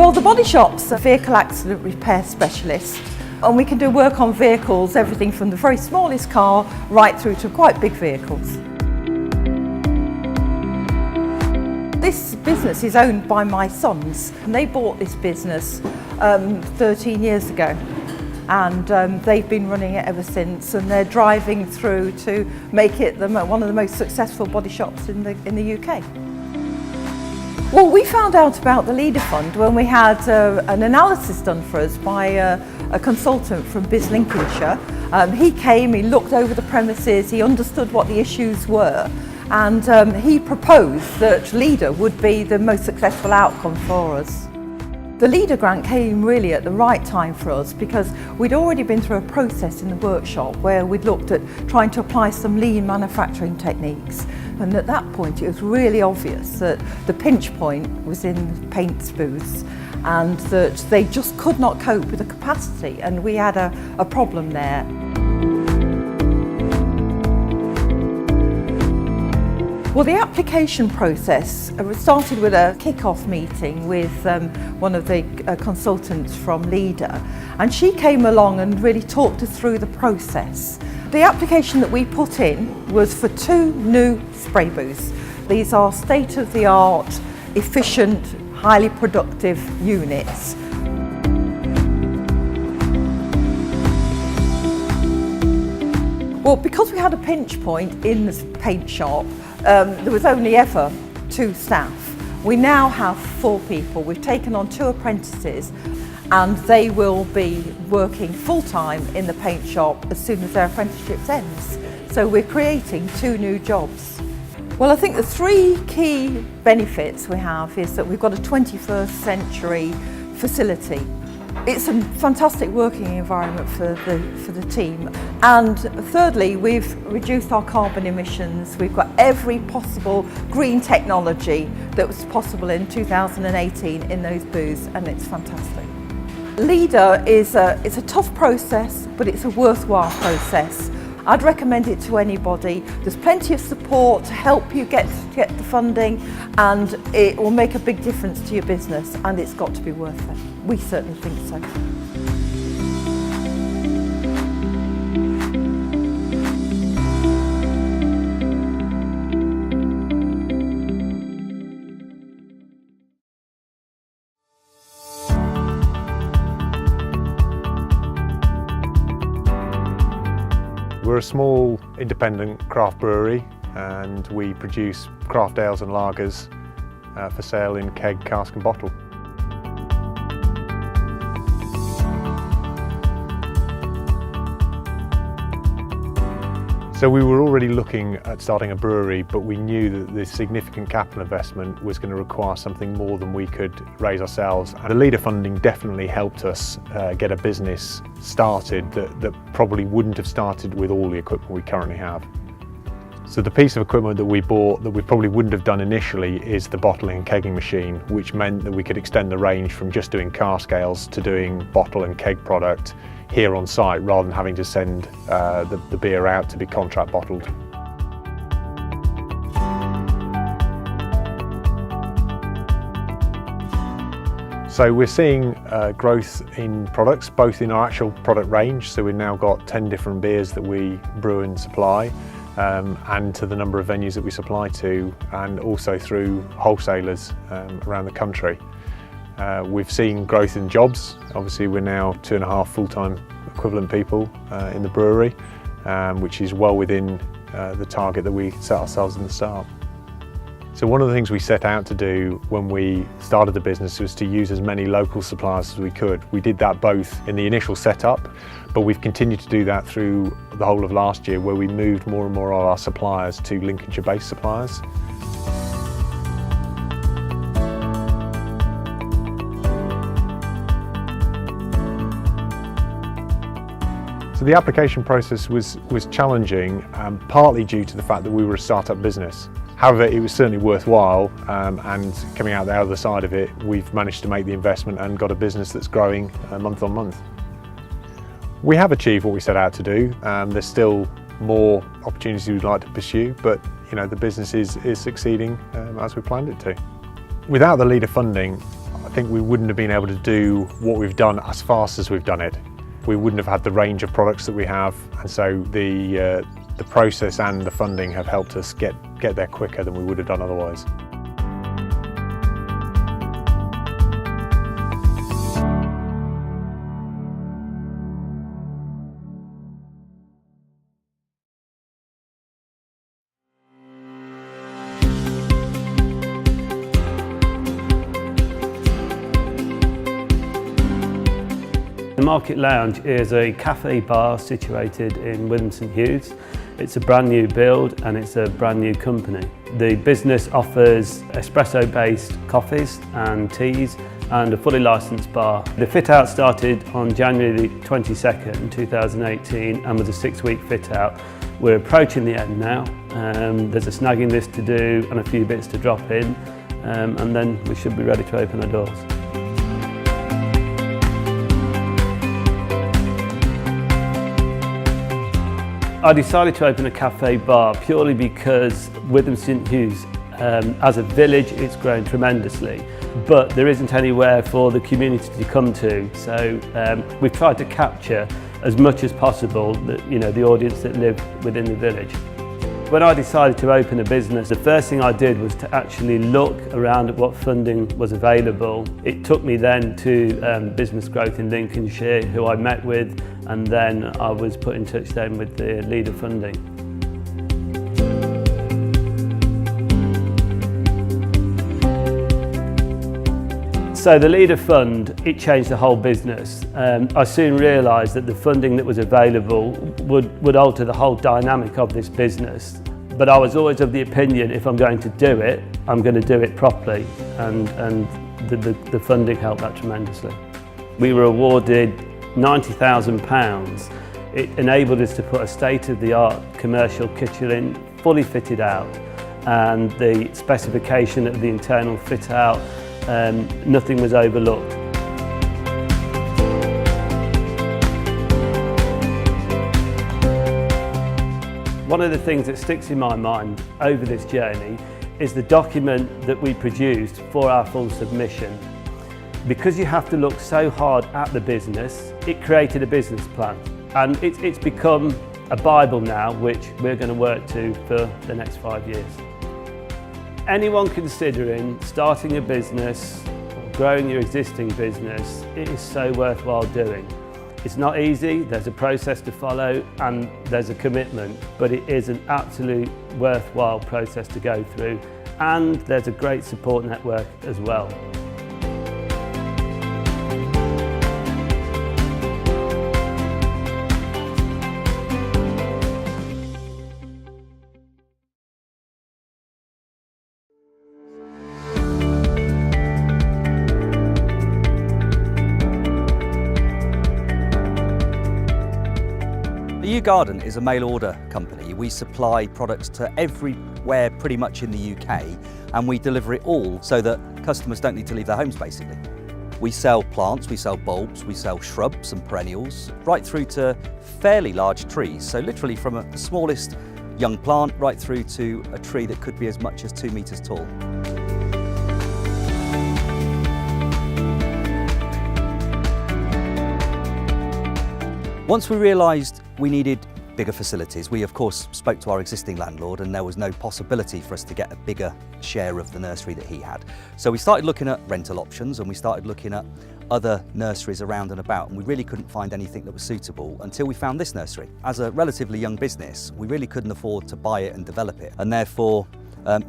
Well, the body shop's a vehicle accident repair specialist, and we can do work on vehicles, everything from the very smallest car right through to quite big vehicles. This business is owned by my sons, and they bought this business 13 years ago, and they've been running it ever since, and they're driving through to make it one of the most successful body shops in the UK. Well, we found out about the Leader Fund when we had an analysis done for us by a consultant from Biz Lincolnshire. He came, he looked over the premises, he understood what the issues were, and he proposed that Leader would be the most successful outcome for us. The Leader grant came really at the right time for us because we'd already been through a process in the workshop where we'd looked at trying to apply some lean manufacturing techniques, and at that point it was really obvious that the pinch point was in the paint booths and that they just could not cope with the capacity, and we had a problem there. Well, the application process started with a kick-off meeting with one of the consultants from Leader, and she came along and really talked us through the process. The application that we put in was for 2 new spray booths. These are state-of-the-art, efficient, highly productive units. Well, because we had a pinch point in the paint shop, there was only ever 2 staff. We now have 4 people. We've taken on 2 apprentices, and they will be working full-time in the paint shop as soon as their apprenticeship ends. So we're creating 2 new jobs. Well, I think the 3 key benefits we have is that we've got a 21st century facility. It's a fantastic working environment for the team. And thirdly, we've reduced our carbon emissions. We've got every possible green technology that was possible in 2018 in those booths, and it's fantastic. Leader it's a tough process, but it's a worthwhile process. I'd recommend it to anybody. There's plenty of support to help you get the funding, and it will make a big difference to your business, and it's got to be worth it. We certainly think so. We're a small independent craft brewery, and we produce craft ales and lagers for sale in keg, cask and bottle. So we were already looking at starting a brewery, but we knew that the significant capital investment was going to require something more than we could raise ourselves. And the Leader funding definitely helped us get a business started that probably wouldn't have started with all the equipment we currently have. So the piece of equipment that we bought that we probably wouldn't have done initially is the bottling and kegging machine, which meant that we could extend the range from just doing cask ales to doing bottle and keg product here on site, rather than having to send the beer out to be contract bottled. So we're seeing growth in products, both in our actual product range, so we've now got 10 different beers that we brew and supply, and to the number of venues that we supply to, and also through wholesalers around the country. We've seen growth in jobs. Obviously we're now 2.5 full-time equivalent people in the brewery, which is well within the target that we set ourselves in the start. So one of the things we set out to do when we started the business was to use as many local suppliers as we could. We did that both in the initial setup, but we've continued to do that through the whole of last year, where we moved more and more of our suppliers to Lincolnshire-based suppliers. So the application process was challenging, partly due to the fact that we were a startup business. However, it was certainly worthwhile, and coming out the other side of it, we've managed to make the investment and got a business that's growing month on month. We have achieved what we set out to do. There's still more opportunities we'd like to pursue, but the business is succeeding as we planned it to. Without the Leader funding, think we wouldn't have been able to do what we've done as fast as we've done it. We wouldn't have had the range of products that we have, and so the process and the funding have helped us get there quicker than we would have done otherwise. The Market Lounge is a cafe bar situated in Witham St Hughes. It's a brand new build and it's a brand new company. The business offers espresso-based coffees and teas and a fully licensed bar. The fit out started on January 22nd, 2018 and was a 6-week fit out. We're approaching the end now. There's a snagging list to do and a few bits to drop in, and then we should be ready to open our doors. I decided to open a cafe bar purely because Witham St Hughes, as a village, it's grown tremendously, but there isn't anywhere for the community to come to. So we've tried to capture as much as possible the audience that live within the village. When I decided to open a business, the first thing I did was to actually look around at what funding was available. It took me then to Business Growth in Lincolnshire, who I met with, and then I was put in touch then with the Leader funding. So the Leader Fund, it changed the whole business. I soon realised that the funding that was available would alter the whole dynamic of this business. But I was always of the opinion, if I'm going to do it, I'm going to do it properly. And the funding helped that tremendously. We were awarded £90,000. It enabled us to put a state-of-the-art commercial kitchen in, fully fitted out, and the specification of the internal fit-out, nothing was overlooked. One of the things that sticks in my mind over this journey is the document that we produced for our full submission. Because you have to look so hard at the business, it created a business plan. And it's become a Bible now, which we're going to work to for the next 5 years. Anyone considering starting a business or growing your existing business, it is so worthwhile doing. It's not easy, there's a process to follow and there's a commitment, but it is an absolute worthwhile process to go through, and there's a great support network as well. The Garden is a mail order company. We supply products to everywhere pretty much in the UK, and we deliver it all so that customers don't need to leave their homes basically. We sell plants, we sell bulbs, we sell shrubs and perennials, right through to fairly large trees. So literally from the smallest young plant right through to a tree that could be as much as 2 meters tall. Once we realised we needed bigger facilities, we of course spoke to our existing landlord, and there was no possibility for us to get a bigger share of the nursery that he had. So we started looking at rental options, and we started looking at other nurseries around and about, and we really couldn't find anything that was suitable until we found this nursery. As a relatively young business, we really couldn't afford to buy it and develop it, and therefore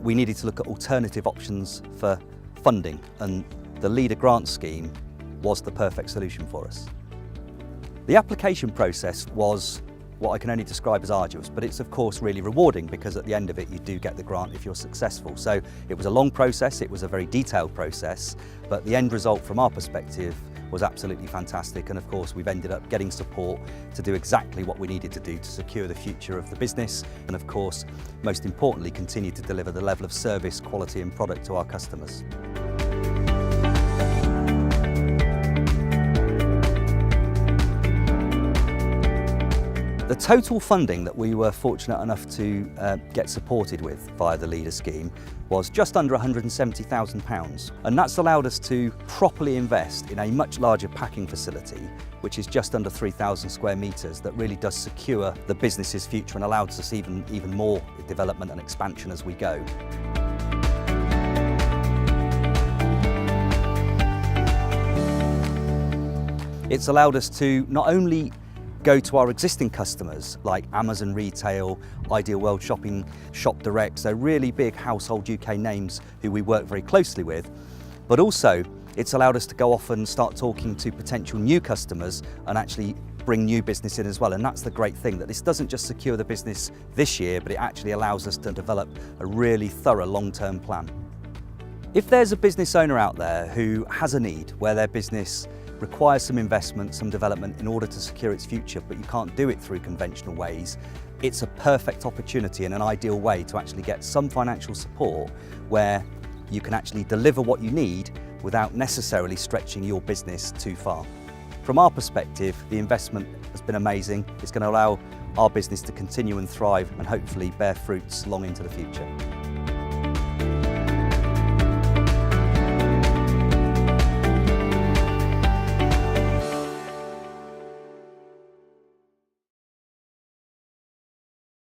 we needed to look at alternative options for funding, and the Leader grant scheme was the perfect solution for us. The application process was what I can only describe as arduous, but it's of course really rewarding, because at the end of it you do get the grant if you're successful. So it was a long process, it was a very detailed process, but the end result from our perspective was absolutely fantastic, and of course we've ended up getting support to do exactly what we needed to do to secure the future of the business, and of course most importantly continue to deliver the level of service, quality and product to our customers. The total funding that we were fortunate enough to get supported with via the Leader scheme was just under £170,000, and that's allowed us to properly invest in a much larger packing facility, which is just under 3,000 square metres, that really does secure the business's future and allows us even more development and expansion as we go. It's allowed us to not only go to our existing customers like Amazon Retail, Ideal World Shopping, Shop Direct, so really big household UK names who we work very closely with, but also it's allowed us to go off and start talking to potential new customers and actually bring new business in as well. And that's the great thing, that this doesn't just secure the business this year, but it actually allows us to develop a really thorough long-term plan. If there's a business owner out there who has a need where their business requires some investment, some development in order to secure its future, but you can't do it through conventional ways, it's a perfect opportunity and an ideal way to actually get some financial support where you can actually deliver what you need without necessarily stretching your business too far. From our perspective, the investment has been amazing. It's going to allow our business to continue and thrive and hopefully bear fruits long into the future.